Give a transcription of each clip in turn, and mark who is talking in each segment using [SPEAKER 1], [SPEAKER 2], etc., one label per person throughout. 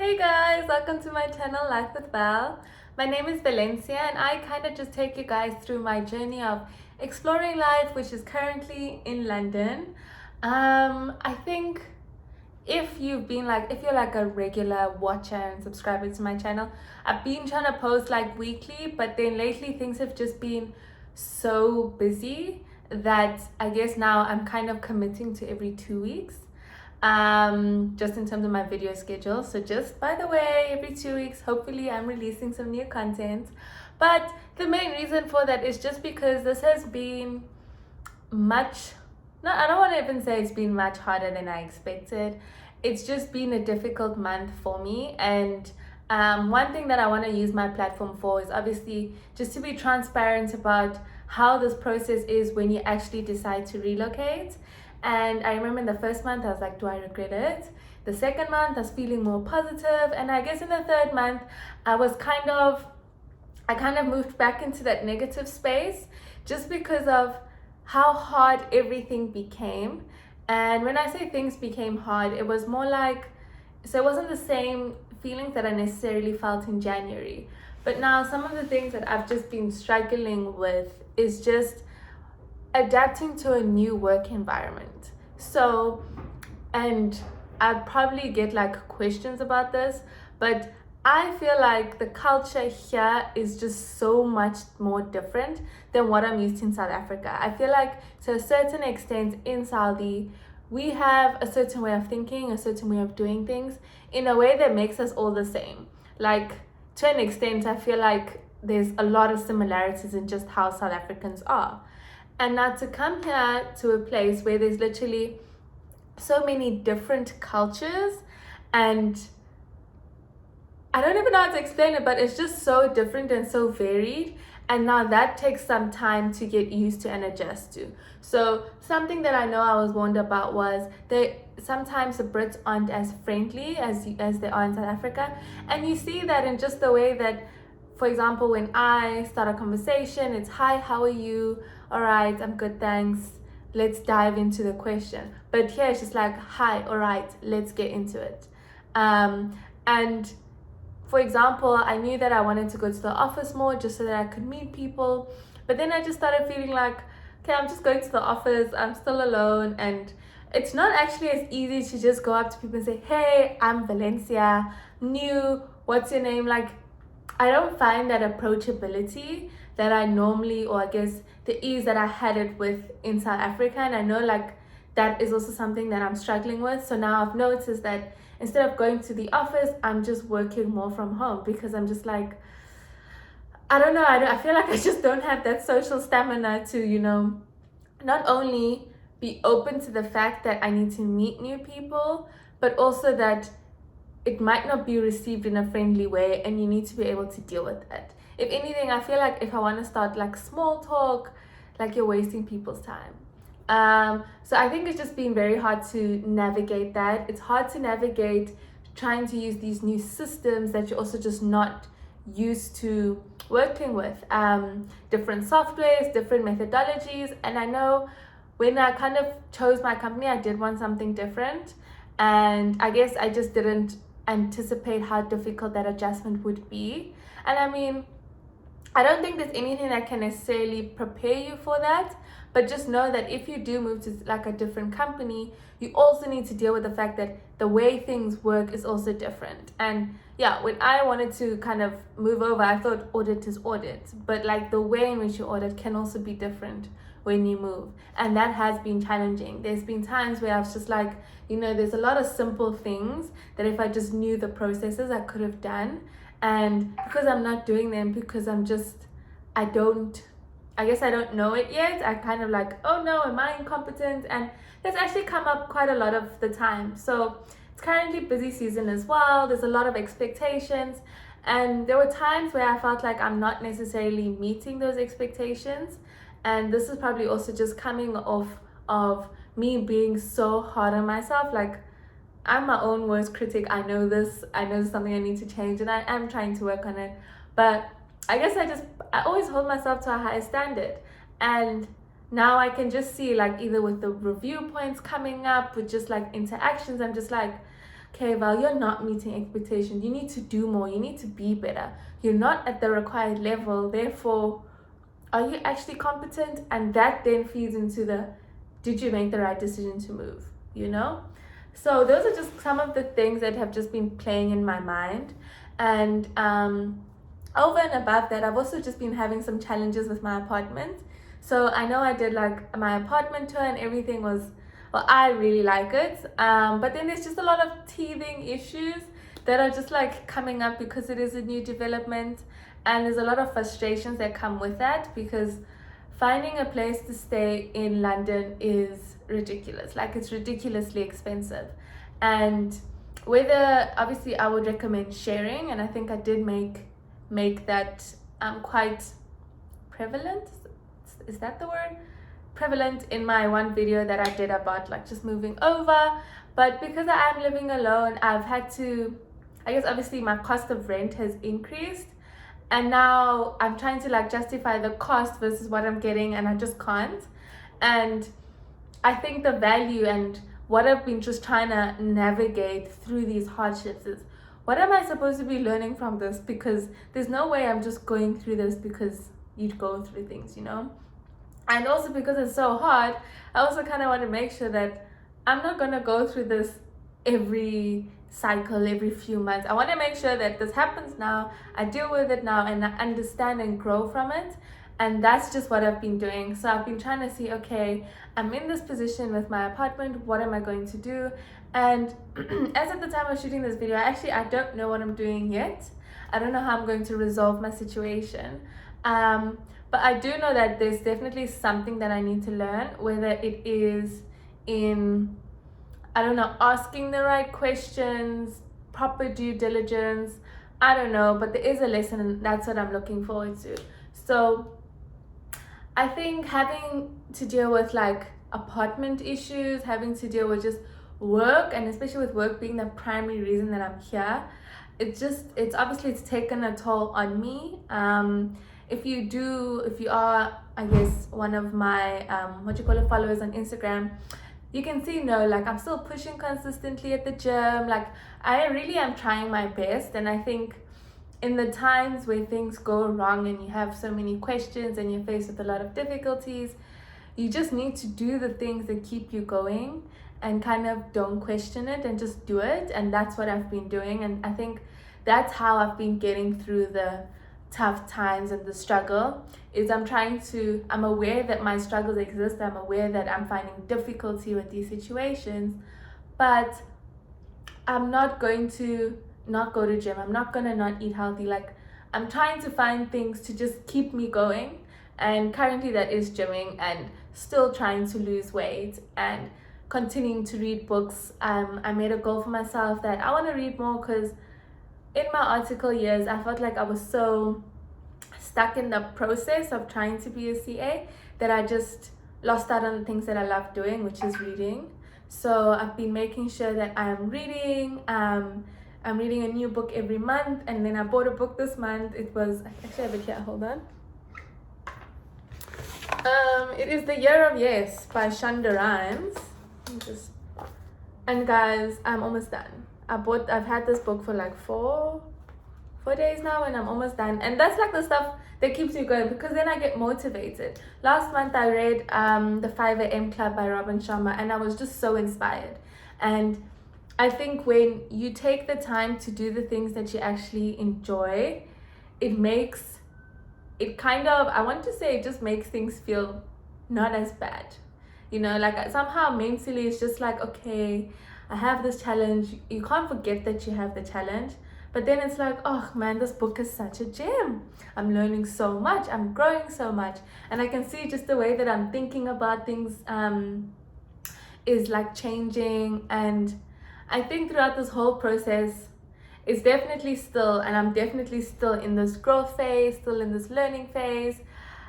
[SPEAKER 1] Hey guys, welcome to my channel Life with Val. My name is Valencia and I kind of just take you guys through my journey of exploring life, which is currently in London. I think if you're like a regular watcher and subscriber to my channel, I've been trying to post like weekly, but then lately things have just been so busy that I guess now I'm kind of committing to every 2 weeks, just in terms of my video schedule. So just by the way, every 2 weeks hopefully I'm releasing some new content. But the main reason for that is just because this has been much, no, I don't want to even say it's been much harder than I expected. It's just been a difficult month for me. And one thing that I want to use my platform for is obviously just to be transparent about how this process is when you actually decide to relocate. And I remember in the first month I was like, do I regret it? The second month I was feeling more positive, and I guess in the third month I kind of moved back into that negative space just because of how hard everything became. And when I say things became hard, it was more like, so it wasn't the same feelings that I necessarily felt in January. But now some of the things that I've just been struggling with is just adapting to a new work environment. So, and I'd probably get like questions about this, but I feel like the culture here is just so much more different than what I'm used to in South Africa. I feel like to a certain extent in Saudi, we have a certain way of thinking, a certain way of doing things in a way that makes us all the same. Like, to an extent, I feel like there's a lot of similarities in just how South Africans are. And now to come here to a place where there's literally so many different cultures, and I don't even know how to explain it, but it's just so different and so varied. And now that takes some time to get used to and adjust to. So something that I know I was warned about was sometimes the Brits aren't as friendly as they are in South Africa. And you see that in just the way that, for example, when I start a conversation, it's hi, how are you? All right, I'm good, thanks. Let's dive into the question. But here it's just like, hi, all right, let's get into it. And for example, I knew that I wanted to go to the office more just so that I could meet people. But then I just started feeling like, okay, I'm just going to the office, I'm still alone. And it's not actually as easy to just go up to people and say, hey, I'm Valencia, new, what's your name? Like, I don't find that approachability that I normally, or I guess the ease that I had it with in South Africa. And I know like that is also something that I'm struggling with. So now I've noticed that instead of going to the office, I'm just working more from home because I'm just like, I don't know, I feel like I just don't have that social stamina to, not only be open to the fact that I need to meet new people, but also that it might not be received in a friendly way and you need to be able to deal with it. If anything, I feel like if I want to start like small talk, like you're wasting people's time. So I think it's just been very hard to navigate that. It's hard to navigate trying to use these new systems that you're also just not used to working with. Different softwares, different methodologies. And I know when I kind of chose my company, I did want something different. And I guess I just didn't anticipate how difficult that adjustment would be. And I mean, I don't think there's anything that can necessarily prepare you for that, but just know that if you do move to like a different company, you also need to deal with the fact that the way things work is also different. And yeah, when I wanted to kind of move over, I thought audit is audit, but like the way in which you audit can also be different when you move. And that has been challenging. There's been times where I was just like, there's a lot of simple things that if I just knew the processes, I could have done. And because I'm not doing them, because I guess I don't know it yet, I kind of like, oh no, am I incompetent? And that's actually come up quite a lot of the time. So it's currently busy season as well. There's a lot of expectations. And there were times where I felt like I'm not necessarily meeting those expectations. And this is probably also just coming off of me being so hard on myself. Like, I'm my own worst critic. I know this is something I need to change, and I am trying to work on it. But I guess I always hold myself to a higher standard. And now I can just see, like, either with the review points coming up, with just like interactions, I'm just like, okay, well, you're not meeting expectations, you need to do more, you need to be better, you're not at the required level, therefore are you actually competent? And that then feeds into the, did you make the right decision to move, you know? So those are just some of the things that have just been playing in my mind. And over and above that, I've also just been having some challenges with my apartment. So I know I did like my apartment tour and everything was, well, I really like it. But then there's just a lot of teething issues that are just like coming up because it is a new development. And there's a lot of frustrations that come with that, because finding a place to stay in London is ridiculous. Like, it's ridiculously expensive. And whether, obviously I would recommend sharing, and I think I did make that quite prevalent. Is that the word? Prevalent in my one video that I did about like just moving over. But because I am living alone, I've had to, I guess obviously my cost of rent has increased, and now I'm trying to like justify the cost versus what I'm getting, and I just can't. And I think the value and what I've been just trying to navigate through these hardships is, what am I supposed to be learning from this? Because there's no way I'm just going through this because you'd go through things, you know? And also because it's so hard, I also kind of want to make sure that I'm not going to go through this every cycle, every few months. I want to make sure that this happens now, I deal with it now, and I understand and grow from it. And that's just what I've been doing. So I've been trying to see, okay, I'm in this position with my apartment, what am I going to do? And as at the time of shooting this video, I don't know what I'm doing yet. I don't know how I'm going to resolve my situation. But I do know that there's definitely something that I need to learn, whether it is in, I don't know, asking the right questions, proper due diligence, I don't know, but there is a lesson, and that's what I'm looking forward to. So I think having to deal with like apartment issues, having to deal with just work, and especially with work being the primary reason that I'm here, it's obviously taken a toll on me. If you are, I guess, one of my followers on Instagram, you can see, like, I'm still pushing consistently at the gym. Like, I really am trying my best. And I think in the times where things go wrong and you have so many questions and you're faced with a lot of difficulties, you just need to do the things that keep you going and kind of don't question it and just do it. And that's what I've been doing. And I think that's how I've been getting through the tough times and the struggle. Is I'm aware that my struggles exist. I'm aware that I'm finding difficulty with these situations, but I'm not going to not go to gym. I'm not going to not eat healthy. Like, I'm trying to find things to just keep me going. And currently that is gymming and still trying to lose weight and continuing to read books. I made a goal for myself that I want to read more, because in my article years, I felt like I was so stuck in the process of trying to be a CA that I just lost out on the things that I love doing, which is reading. So I've been making sure that I'm reading. I'm reading a new book every month, and then I bought a book this month. It was, actually I have it here, hold on. It is The Year of Yes by Shonda Rhimes. And guys, I'm almost done. I've had this book for like four days now, and I'm almost done. And that's like the stuff that keeps you going, because then I get motivated. Last month I read The 5 a.m. Club by Robin Sharma, and I was just so inspired. And I think when you take the time to do the things that you actually enjoy, it just makes things feel not as bad. Like, somehow mentally it's just like, okay, I have this challenge. You can't forget that you have the challenge. But then it's like, oh man, this book is such a gem. I'm learning so much. I'm growing so much. And I can see just the way that I'm thinking about things is like changing. And I think throughout this whole process, it's definitely still, and I'm definitely still in this growth phase, still in this learning phase.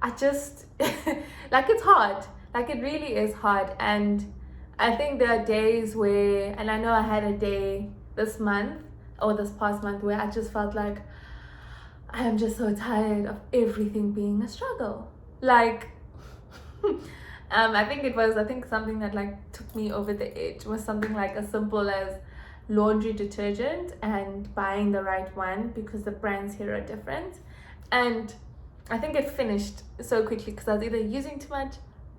[SPEAKER 1] I just, like, it's hard. Like, it really is hard. And I think there are days where, and I know I had a day this past month where I just felt like I am just so tired of everything being a struggle. Like, I think something that like took me over the edge was something like as simple as laundry detergent and buying the right one because the brands here are different. And I think it finished so quickly because I was either using too much,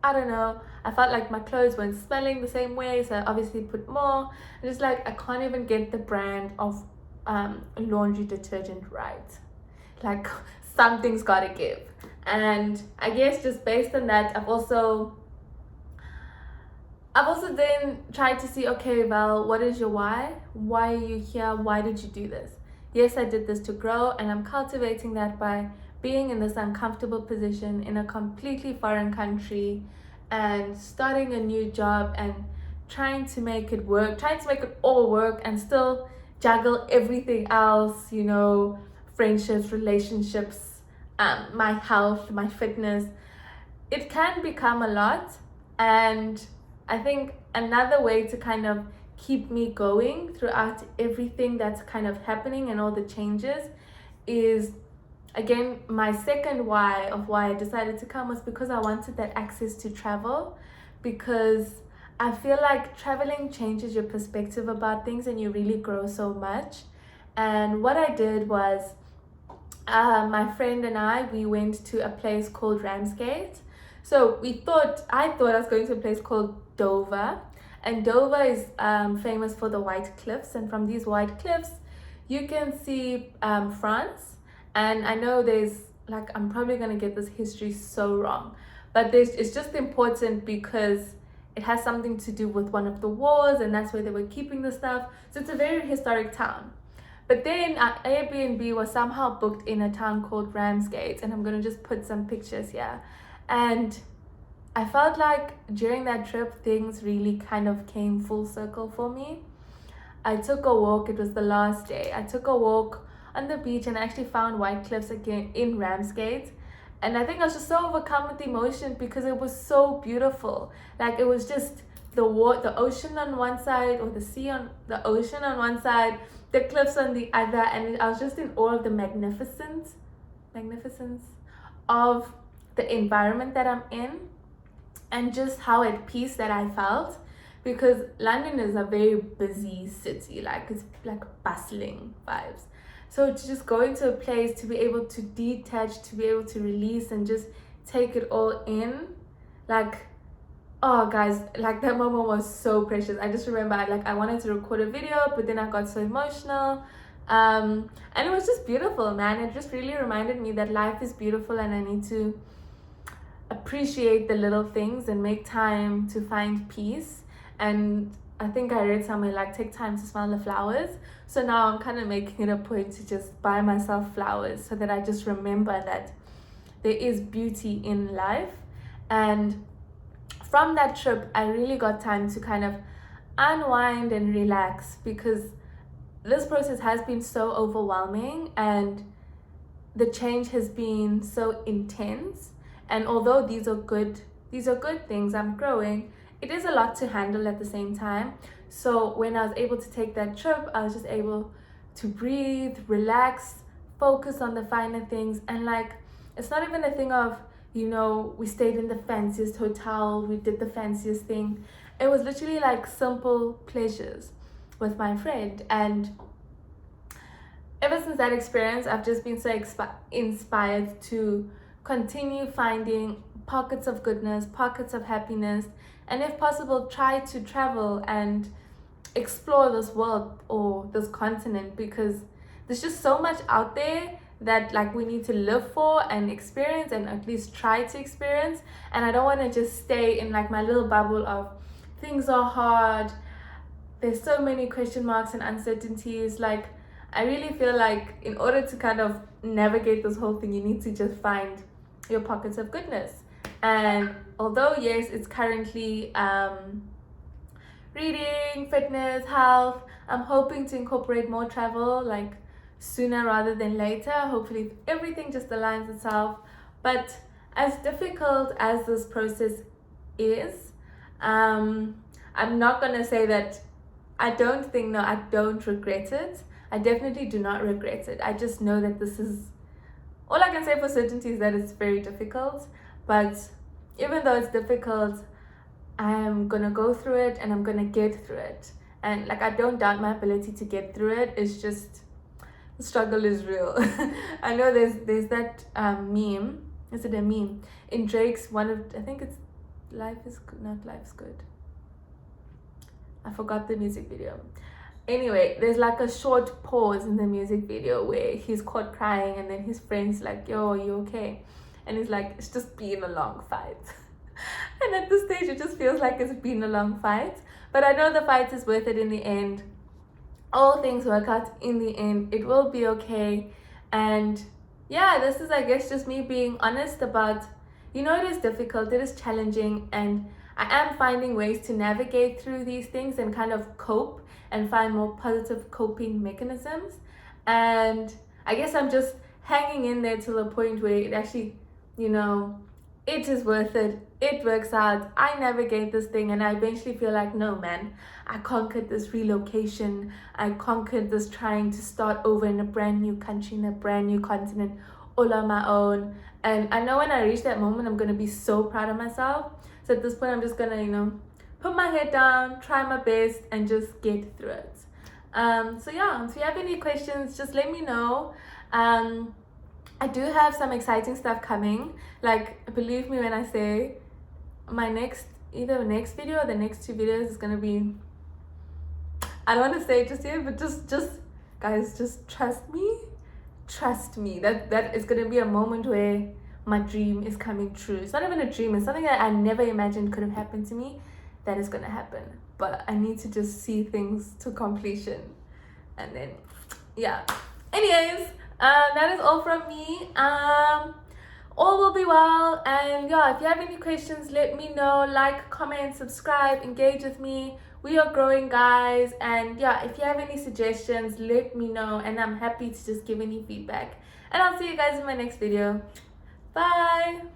[SPEAKER 1] I don't know, I felt like my clothes weren't smelling the same way, so I obviously put more. And it's like I can't even get the brand of laundry detergent right. Like something's gotta give. And I guess just based on that, I've also then tried to see, okay, Val, what is your why? Why are you here? Why did you do this? Yes, I did this to grow, and I'm cultivating that by being in this uncomfortable position in a completely foreign country and starting a new job and trying to make it work, trying to make it all work and still juggle everything else, you know, friendships, relationships, my health, my fitness. It can become a lot, and I think another way to kind of keep me going throughout everything that's kind of happening and all the changes is, again, my second why of why I decided to come was because I wanted that access to travel, because I feel like traveling changes your perspective about things and you really grow so much. And what I did was, my friend and we went to a place called Ramsgate. So I thought I was going to a place called Dover, and Dover is famous for the white cliffs, and from these white cliffs you can see France. And I know I'm probably going to get this history so wrong, but it's just important because it has something to do with one of the wars, and that's where they were keeping the stuff. So it's a very historic town. But then our Airbnb was somehow booked in a town called Ramsgate, and I'm going to just put some pictures here. And I felt like during that trip, things really kind of came full circle for me. I took a walk, it was the last day. I took a walk on the beach and I actually found white cliffs again in Ramsgate. And I think I was just so overcome with emotion because it was so beautiful. Like it was just the ocean on one side, or the ocean on one side, the cliffs on the other, and I was just in awe of the magnificence of the environment that I'm in, and just how at peace that I felt, because London is a very busy city, like it's like bustling vibes. So to just go into a place, to be able to detach, to be able to release and just take it all in, like, oh guys, like that moment was so precious. I just remember I wanted to record a video, but then I got so emotional. And it was just beautiful, man. It just really reminded me that life is beautiful and I need to appreciate the little things and make time to find peace. And I think I read somewhere like take time to smell the flowers. So now I'm kind of making it a point to just buy myself flowers so that I just remember that there is beauty in life. And from that trip, I really got time to kind of unwind and relax, because this process has been so overwhelming and the change has been so intense. And although these are good things, I'm growing, it is a lot to handle at the same time. So when I was able to take that trip, I was just able to breathe, relax, focus on the finer things. And like, it's not even a thing of, you know, we stayed in the fanciest hotel, we did the fanciest thing. It was literally like simple pleasures with my friend. And ever since that experience, I've just been so inspired to continue finding pockets of goodness, pockets of happiness, and if possible, try to travel and explore this world or this continent, because there's just so much out there that like we need to live for and experience, and at least try to experience. And I don't want to just stay in like my little bubble of things are hard, there's so many question marks and uncertainties. Like I really feel like in order to kind of navigate this whole thing, you need to just find your pockets of goodness. And although yes, it's currently reading, fitness, health, I'm hoping to incorporate more travel like sooner rather than later. Hopefully everything just aligns itself. But as difficult as this process is, I'm not gonna say that I don't regret it. I definitely do not regret it. I just know that this is all I can say for certainty, is that it's very difficult. But even though it's difficult, I'm gonna go through it and I'm gonna get through it. and like I don't doubt my ability to get through it. It's just the struggle is real. I know there's that meme. Is it a meme? In Drake's one of, I think it's Life is Good, not Life's Good. I forgot the music video. Anyway, there's like a short pause in the music video where he's caught crying, and then his friend's like, yo, are you okay? And he's like, it's just been a long fight. And at this stage, it just feels like it's been a long fight. But I know the fight is worth it in the end. All things work out in the end. It will be okay. And yeah, this is, I guess, just me being honest about, it is difficult, it is challenging, and I am finding ways to navigate through these things and kind of cope and find more positive coping mechanisms. And I guess I'm just hanging in there to the point where it actually, it is worth it. It works out. I navigate this thing, and I eventually feel like, no, man, I conquered this relocation. I conquered this trying to start over in a brand new country, in a brand new continent, all on my own. And I know when I reach that moment, I'm going to be so proud of myself. So at this point, I'm just going to, put my head down, try my best, and just get through it. So yeah, if you have any questions, just let me know. I do have some exciting stuff coming. Like, believe me when I say my next video or the next 2 videos is gonna be, I don't want to say it just yet, but just guys, just trust me that it's gonna be a moment where my dream is coming true. It's not even a dream, it's something that I never imagined could have happened to me. That is gonna happen, but I need to just see things to completion, and then yeah. Anyways, that is all from me. All will be well, and yeah, if you have any questions, let me know. Like, comment, subscribe, engage with me. We are growing, guys. And yeah, if you have any suggestions, let me know, and I'm happy to just give any feedback. And I'll see you guys in my next video. Bye.